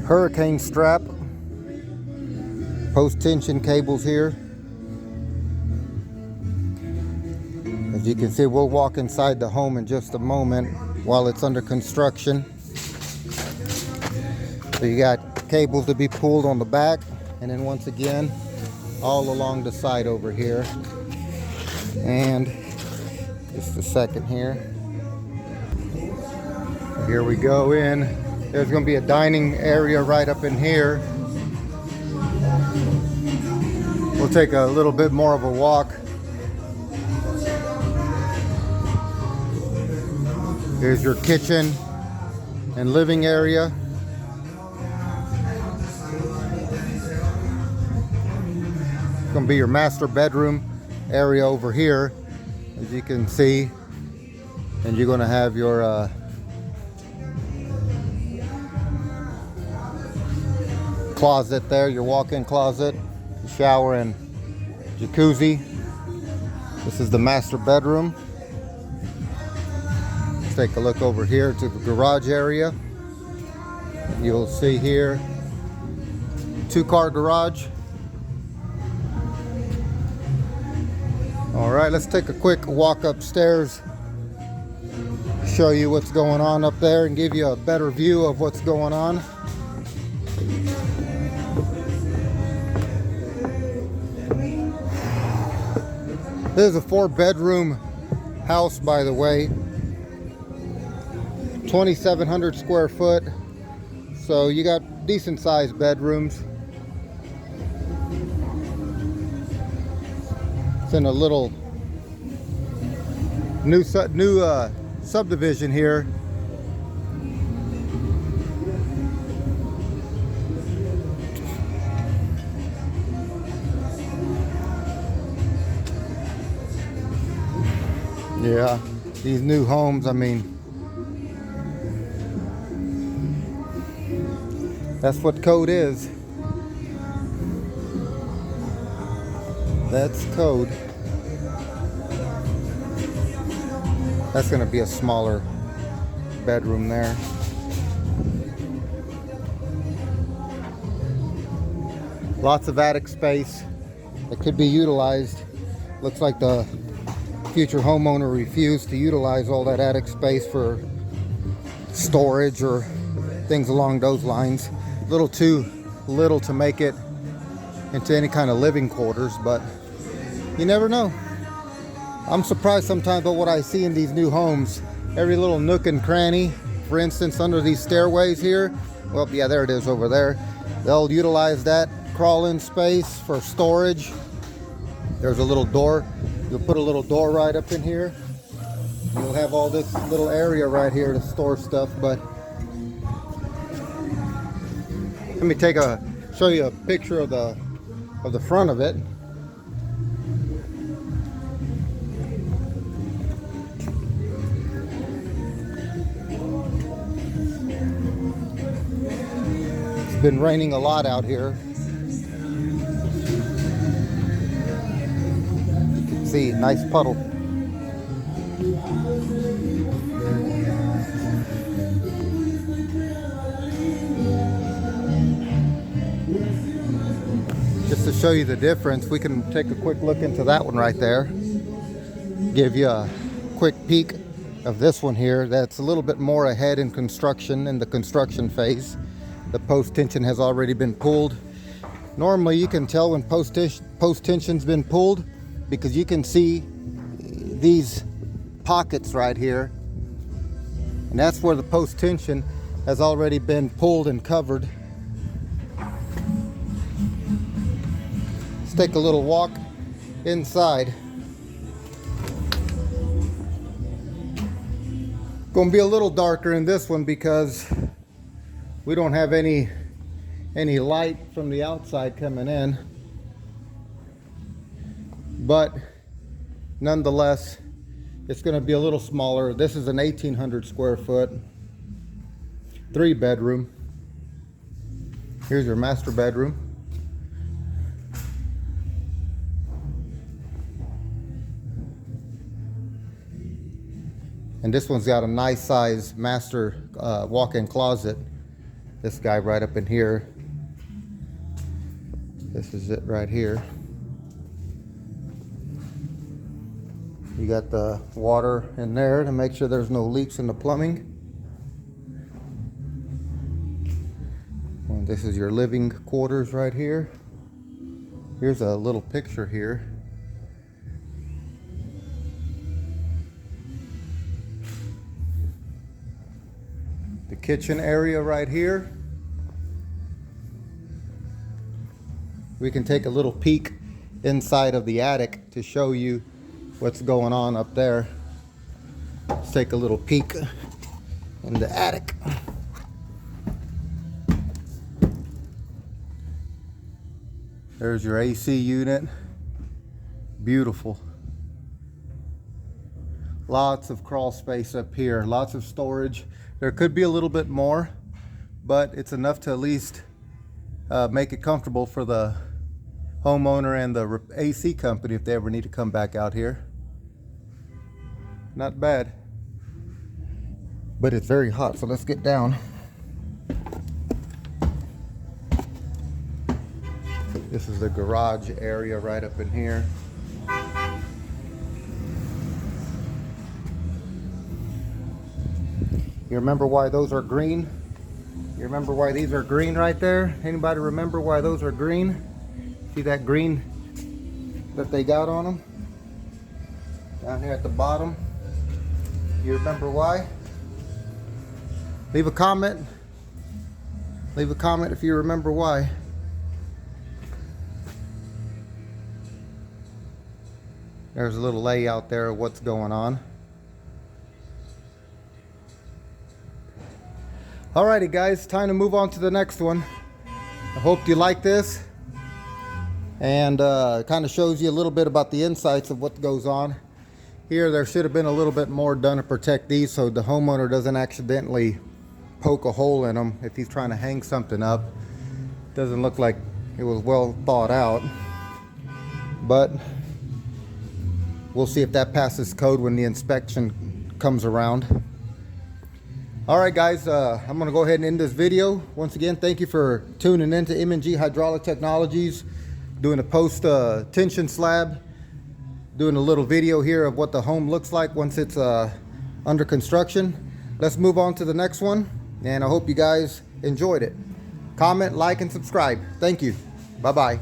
hurricane strap, post tension cables here. As you can see, we'll walk inside the home in just a moment while it's under construction. So you got cables to be pulled on the back, and then once again all along the side over here. And just a second here. Here we go in. There's going to be a dining area right up in here. We'll take a little bit more of a walk. Here's your kitchen and living area. It's going to be your master bedroom area over here, as you can see. And you're going to have your closet there, your walk-in closet, shower and jacuzzi. This is the master bedroom. Let's take a look over here to the garage area. You'll see here, 2-car garage. All right, let's take a quick walk upstairs, show you what's going on up there and give you a better view of what's going on. This is a 4-bedroom house, by the way, 2,700 square foot. So you got decent sized bedrooms. It's in a little new subdivision here. Yeah, these new homes, I mean, that's what code is. That's code. That's going to be a smaller bedroom there. Lots of attic space that could be utilized. Looks like the future homeowner refused to utilize all that attic space for storage or things along those lines. A little too little to make it into any kind of living quarters, but you never know. I'm surprised sometimes by what I see in these new homes. Every little nook and cranny, for instance, under these stairways here. Well, yeah, there it is over there. They'll utilize that crawl-in space for storage. There's a little door. You'll put a little door right up in here. You'll have all this little area right here to store stuff, but let me show you a picture of the front of it. It's been raining a lot out here. You can see, nice puddle. Just to show you the difference, we can take a quick look into that one right there. Give you a quick peek of this one here. That's a little bit more ahead in construction, in the construction phase. The post tension has already been pulled. Normally you can tell when post tension's been pulled because you can see these pockets right here. And that's where the post tension has already been pulled and covered. Let's take a little walk inside. Gonna be a little darker in this one because we don't have any light from the outside coming in, but nonetheless it's going to be a little smaller. This is an 1,800 square foot 3-bedroom. Here's your master bedroom. And this one's got a nice size master walk-in closet This guy right up in here. This is it right here. You got the water in there to make sure there's no leaks in the plumbing. And this is your living quarters right here. Here's a little picture here. The kitchen area right here. We can take a little peek inside of the attic to show you what's going on up there. Let's take a little peek in the attic. There's your AC unit. Beautiful. Lots of crawl space up here, lots of storage. There could be a little bit more, but it's enough to at least make it comfortable for the homeowner and the AC company if they ever need to come back out here. Not bad, but it's very hot, so let's get down. This is the garage area right up in here. You remember why those are green? You remember why these are green right there? Anybody remember why those are green? See that green that they got on them? Down here at the bottom. You remember why? Leave a comment. Leave a comment if you remember why. There's a little layout there of what's going on. Alrighty guys, time to move on to the next one. I hope you like this, and it kind of shows you a little bit about the insights of what goes on. Here there should have been a little bit more done to protect these so the homeowner doesn't accidentally poke a hole in them if he's trying to hang something up. Doesn't look like it was well thought out, but we'll see if that passes code when the inspection comes around. Alright guys, I'm going to go ahead and end this video. Once again, thank you for tuning in to M&G Hydraulic Technologies, doing a post tension slab, doing a little video here of what the home looks like once it's under construction. Let's move on to the next one, and I hope you guys enjoyed it. Comment, like, and subscribe. Thank you. Bye-bye.